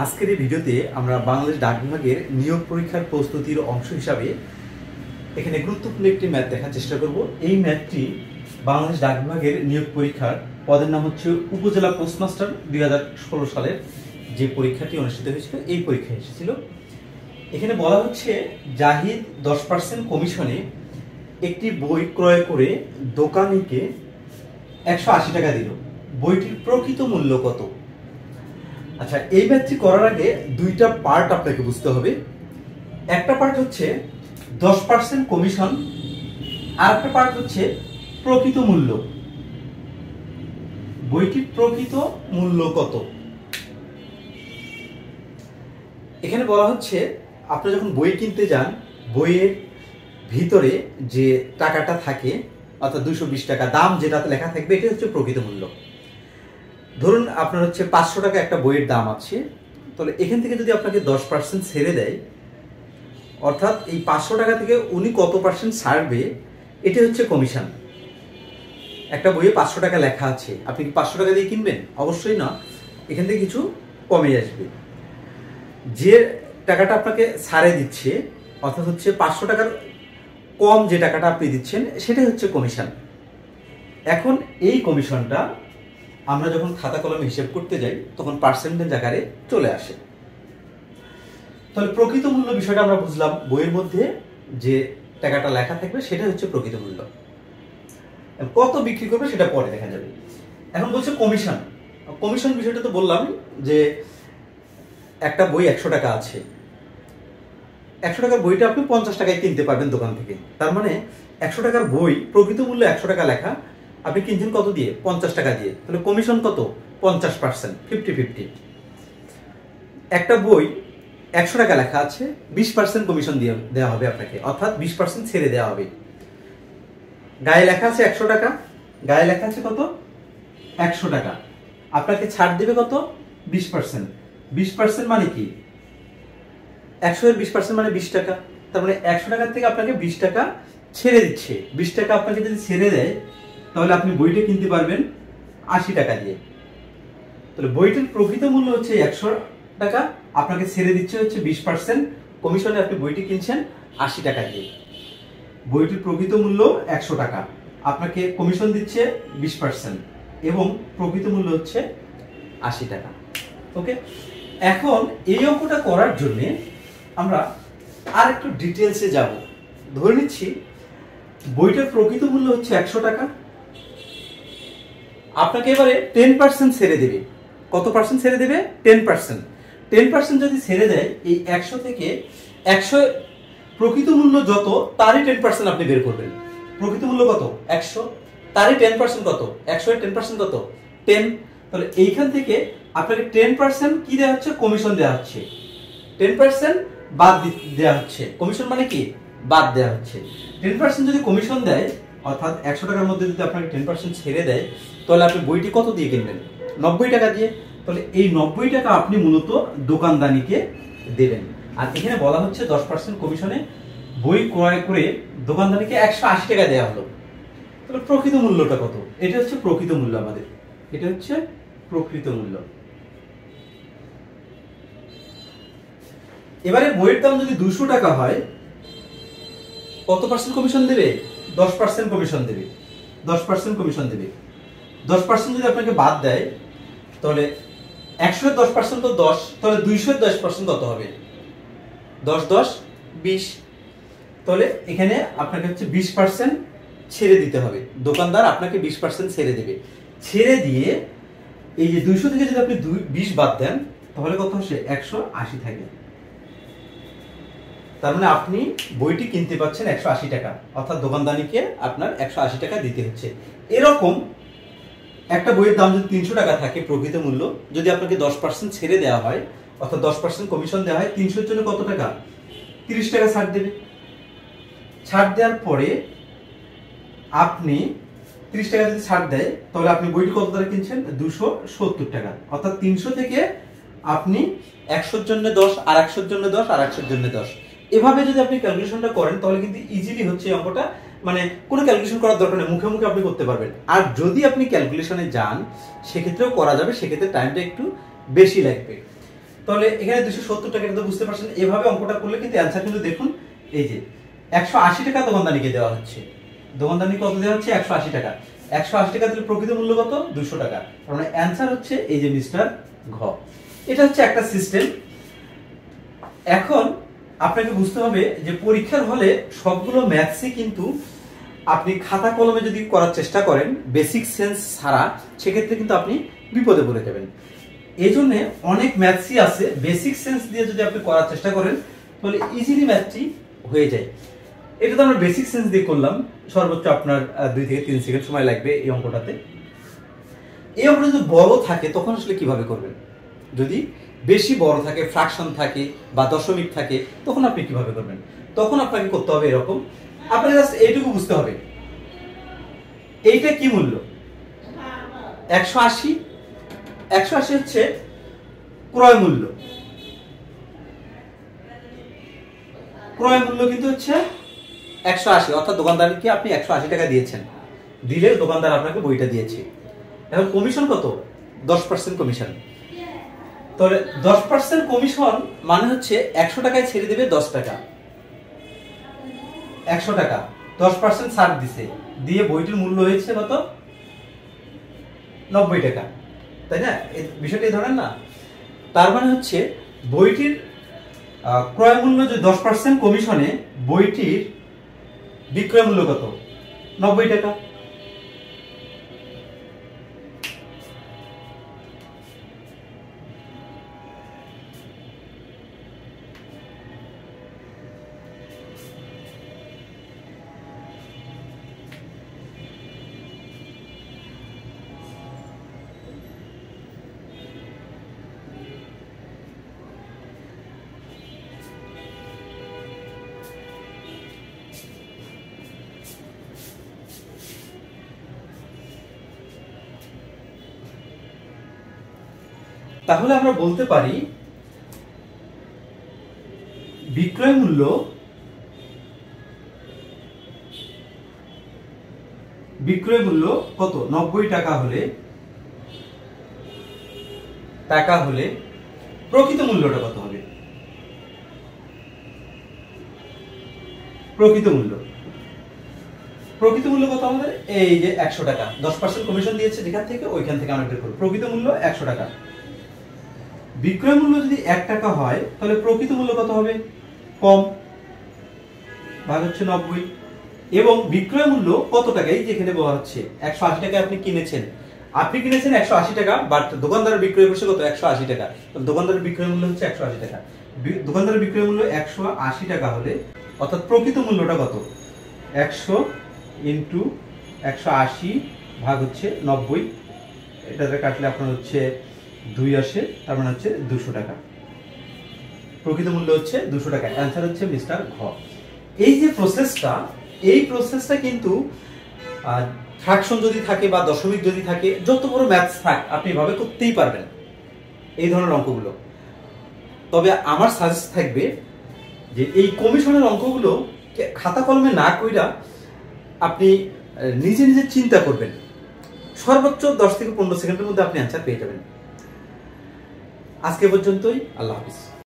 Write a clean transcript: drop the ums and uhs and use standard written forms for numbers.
আজকের এই ভিডিওতে আমরা বাংলাদেশ ডাক বিভাগের নিয়োগ পরীক্ষার প্রস্তুতির অংশ হিসাবে এখানে গুরুত্বপূর্ণ একটি ম্যাথ দেখার চেষ্টা করব। এই ম্যাথটি বাংলাদেশ ডাক বিভাগের নিয়োগ পরীক্ষার পদের নাম হচ্ছে উপজেলা পোস্টমাস্টার 2016 সালের যে পরীক্ষাটি অনুষ্ঠিত হয়েছিল, এই পরীক্ষায় এসেছিল। এখানে বলা হচ্ছে জাহিদ 10% কমিশনে একটি বই ক্রয় করে দোকানিকে 180 টাকা দিল, বইটির প্রকৃত মূল্য কত? আচ্ছা, এই ম্যাথটি করার আগে দুইটা পার্ট আপনাকে বুঝতে হবে। একটা পার্ট হচ্ছে 10% কমিশন, আর একটা পার্ট হচ্ছে প্রকৃত মূল্য। বইটির প্রকৃত মূল্য কত? এখানে বলা হচ্ছে আপনি যখন বই কিনতে যান, বইয়ের ভিতরে যে টাকাটা থাকে অর্থাৎ 220 টাকা দাম যেটাতে লেখা থাকবে, এটা হচ্ছে প্রকৃত মূল্য। ধরুন আপনার হচ্ছে 500 টাকা একটা বইয়ের দাম আছে, তাহলে এখান থেকে যদি আপনাকে 10% ছেড়ে দেয়, অর্থাৎ এই 500 টাকা থেকে উনি কত পার্সেন্ট ছাড়বে, এটা হচ্ছে কমিশন। একটা বইয়ে 500 টাকা লেখা আছে, আপনি কি 500 টাকা দিয়ে কিনবেন? অবশ্যই না, এখান থেকে কিছু কমে আসবে। যে টাকাটা আপনাকে ছাড়ে দিচ্ছে, অর্থাৎ হচ্ছে 500 টাকার কম যে টাকাটা আপনি দিচ্ছেন, সেটাই হচ্ছে কমিশন। এখন এই কমিশনটা আমরা যখন খাতা কলমে হিসেব করতে যাই, তখন পার্সেন্টেজ আকারে চলে আসে। তাহলে প্রকৃত মূল্য বিষয়টা আমরা বুঝলাম, বইয়ের মধ্যে যে টাকাটা লেখা থাকবে সেটা হচ্ছে প্রকৃত মূল্য। কত বিক্রি করবে সেটা পরে দেখা যাবে। এখন বলছে কমিশন। কমিশন বিষয়টা তো বললাম যে একটা বই 100 টাকা আছে, 100 টাকার বইটা আপনি 50 টাকায় কিনতে পারবেন দোকান থেকে। তার মানে 100 টাকার বই প্রকৃত মূল্য 100 টাকা লেখা, আপনি কিনছেন কত দিয়ে? 50 টাকা দিয়ে। তাহলে কমিশন কত? 50%, 50-50। একটা বই 100 টাকা লেখা আছে, 20% কমিশন দিয়ে দেওয়া হবে আপনাকে, অর্থাৎ 20% ছেড়ে দেওয়া হবে। গায়ে লেখা আছে 100 টাকা, গায়ে লেখা আছে কত? 100 টাকা। আপনাকে ছাড় দেবে কত? 20%। 20% মানে কি? 100 এর 20% মানে 20 টাকা। তার মানে 100 টাকার থেকে আপনাকে 20 টাকা ছেড়ে দিচ্ছে। 20 টাকা আপনাকে যদি ছেড়ে দেয়, তাহলে আপনি বইটা কিনতে পারবেন 80 টাকা দিয়ে। তাহলে বইটির প্রকৃত মূল্য হচ্ছে 100 টাকা, আপনাকে ছেড়ে দিচ্ছে হচ্ছে 20% কমিশনে, আপনি বইটি কিনছেন 80 টাকা দিয়ে। বইটির প্রকৃত মূল্য 100 টাকা, আপনাকে কমিশন দিচ্ছে 20% এবং প্রকৃত মূল্য হচ্ছে 80 টাকা। ওকে, এখন এই অঙ্কটা করার জন্য আমরা আর একটু ডিটেলসে যাব। ধরে নিচ্ছি বইটার প্রকৃত মূল্য হচ্ছে 100 টাকা, আপনাকে এবারে 10% ছেড়ে দেবে। কত পার্সেন্ট ছেড়ে দেবে? 10%। 10% যদি ছেড়ে দেয়, এই 100 থেকে 100 প্রকৃত মূল্য যত, তারই 10% আপনি বের করবেন। প্রকৃত মূল্য কত? 100, তারই 10% কত? 100 এর 10% কত? 10। তাহলে এইখান থেকে আপনাকে 10% কি দেওয়া হচ্ছে? কমিশন দেওয়া হচ্ছে। 10% বাদ দেওয়া হচ্ছে। কমিশন মানে কি? বাদ দেওয়া হচ্ছে। 10% যদি কমিশন দেয়, অর্থাৎ 100 টাকার মধ্যে যদি আপনাকে 10% ছেড়ে দেয়, তাহলে আপনি বইটি কত দিয়ে কিনবেন? 90 টাকা দিয়ে। তাহলে এই 90 টাকা আপনি মূলত দোকানদানিকে দেবেন। আর এখানে বলা হচ্ছে 10% কমিশনে বই ক্রয় করে দোকানদানিকে 180 টাকা দেওয়া হলো। তাহলে প্রকৃত মূল্যটা কত? এটা হচ্ছে প্রকৃত মূল্য আমাদের, এটা হচ্ছে প্রকৃত মূল্য। এবারে বইয়ের দাম যদি 200 টাকা হয়, কত পার্সেন্ট কমিশন দেবে? 10% কমিশন দেবে। 10% কমিশন দেবে। 10% যদি আপনাকে বাদ দেয়, তাহলে 100 এর 10% তো 10, তাহলে 200 এর 10% কত হবে? 10 10 20। তাহলে এখানে আপনাকে হচ্ছে 20% ছেড়ে দিতে হবে। দোকানদার আপনাকে 20% ছেড়ে দেবে। ছেড়ে দিয়ে এই যে 200 থেকে যদি আপনি 20 বাদ দেন, তাহলে কত হচ্ছে? 180 থাকে। তার মানে আপনি বইটি কিনতে পাচ্ছেন 180 টাকা, অর্থাৎ দোকানদানিকে আপনার 180 টাকা দিতে হচ্ছে। এরকম একটা বইয়ের দাম যদি 300 টাকা থাকে প্রকৃত মূল্য, যদি আপনাকে 10% ছেড়ে দেওয়া হয়, অর্থাৎ 10% কমিশন দেওয়া হয়, 300 এর জন্য কত টাকা? 30 টাকা ছাড় দেবে। ছাড় দেওয়ার পরে আপনি 30 টাকা যদি ছাড় দেয়, তাহলে আপনি বইটি কত দ্বারা কিনছেন? 270 টাকা। অর্থাৎ 300 থেকে আপনি 100 এর জন্য 10, আর 100 এর জন্য 10, আর 100 এর জন্য 10, এভাবে যদি আপনি ক্যালকুলেশনটা করেন, তাহলে কিন্তু ইজিলি হচ্ছে এই অঙ্কটা, মানে কোনো ক্যালকুলেশন করার দরকার নেই, মুখে মুখে আপনি করতে পারবেন। আর যদি আপনি ক্যালকুলেশনে যান, সেক্ষেত্রেও করা যাবে, সেক্ষেত্রে টাইমটা একটু বেশি লাগবে। তাহলে এখানে 270 টাকা, এটা তো বুঝতে পারছেন। এভাবে অঙ্কটা করলে কিন্তু অ্যান্সার কিন্তু দেখুন এই যে 180 টাকা দোকানদারকে দেওয়া হচ্ছে। দোকানদারকে কত দেওয়া হচ্ছে? 180 টাকা। 180 টাকা দিলে প্রকৃত মূল্য কত? 200 টাকা। তার মানে অ্যান্সার হচ্ছে এই যে মিস্টার ঘ। এটা হচ্ছে একটা সিস্টেম। এখন আপনাকে বুঝতে হবে যে পরীক্ষার হলে সবগুলো ম্যাথসই কিন্তু আপনি খাতা কলমে যদি করার চেষ্টা করেন বেসিক সেন্স ছাড়া, সেক্ষেত্রে কিন্তু আপনি বিপদে পড়ে যাবেন। এই জন্য অনেক ম্যাথসই আছে বেসিক সেন্স দিয়ে যদি আপনি করার চেষ্টা করেন তাহলে ইজিলি ম্যাথটি হয়ে যায়। এটা তো আমরা বেসিক সেন্স দিয়ে করলাম, সর্বোচ্চ আপনার 2 থেকে 3 সেকেন্ড সময় লাগবে এই অঙ্কটাতে। এই অঙ্কটা যদি বড় থাকে তখন আসলে কিভাবে করবেন? যদি বেশি বড় থাকে, ফ্র্যাকশন থাকে বা দশমিক থাকে, তখন আপনি কিভাবে করবেন? তখন আপনাকে করতে হবে এরকম, আপনাকে জাস্ট এইটুকু বুঝতে হবে এইটা কি মূল্য? 180। 180 হচ্ছে ক্রয় মূল্য। ক্রয় মূল্য কিন্তু হচ্ছে 180, অর্থাৎ দোকানদারকে আপনি 180 টাকা দিয়েছেন, দিলে দোকানদার আপনাকে বইটা দিয়েছে। এখন কমিশন কত? 10% কমিশন। তাহলে 10% কমিশন মানে হচ্ছে 100 টাকায় ছেড়ে দেবে 10 টাকা। 100 টাকা 10% ছাড় দিছে, দিয়ে বইটির মূল্য হয়েছে কত? 90 টাকা, তাই না? বিষয়টি ধরেন না। তার মানে হচ্ছে বইটির ক্রয় মূল্য যে 10% কমিশনে বইটির বিক্রয় মূল্য কত? 90 টাকা। তাহলে আমরা বলতে পারি বিক্রয় মূল্য কত? 90 টাকা হলে প্রকৃত মূল্যটা কত হবে? প্রকৃত মূল্য কত আমাদের? এই যে 100 টাকা, 10% কমিশন দিয়েছে যেখান থেকে, ওইখান থেকে আমরা বের করব। প্রকৃত মূল্য 100 টাকা। বিক্রয় মূল্য যদি 1 টাকা হয় তাহলে প্রকৃত মূল্য কত হবে? কম, ভাগ হচ্ছে 90। এবং বিক্রয় মূল্য কত টাকা? এই যেখানে বলা হচ্ছে 180 টাকা আপনি কিনেছেন 180 টাকা, বাট দোকানদার বিক্রয় করছে কত? 180 টাকা। দোকানদারের বিক্রয় মূল্য হচ্ছে 180 টাকা। দোকানদারের বিক্রয় মূল্য 180 টাকা হলে অর্থাৎ প্রকৃত মূল্যটা কত? 100 ইন্টু 180 ভাগ হচ্ছে 90, এটাতে কাটলে আপনার হচ্ছে 2 আসে, তার মানে হচ্ছে 200 টাকা। প্রকৃত মূল্য হচ্ছে 200 টাকা। অ্যান্সার হচ্ছে মিস্টার ঘ। এই যে প্রসেসটা কিন্তু ফ্র্যাকশন যদি থাকে বা দশমিক যদি থাকে, যত বড় ম্যাথস থাক আপনি এভাবে করতেই পারবেন এই ধরনের অঙ্কগুলো। তবে আমার সাজেস্ট থাকবে যে এই কমিশনের অঙ্কগুলো খাতা কলমে না কইরা আপনি নিজে নিজে চিন্তা করবেন, সর্বোচ্চ 10 থেকে 15 সেকেন্ডের মধ্যে আপনি অ্যান্সার পেয়ে যাবেন। আজকে পর্যন্তই, আল্লাহ হাফিজ।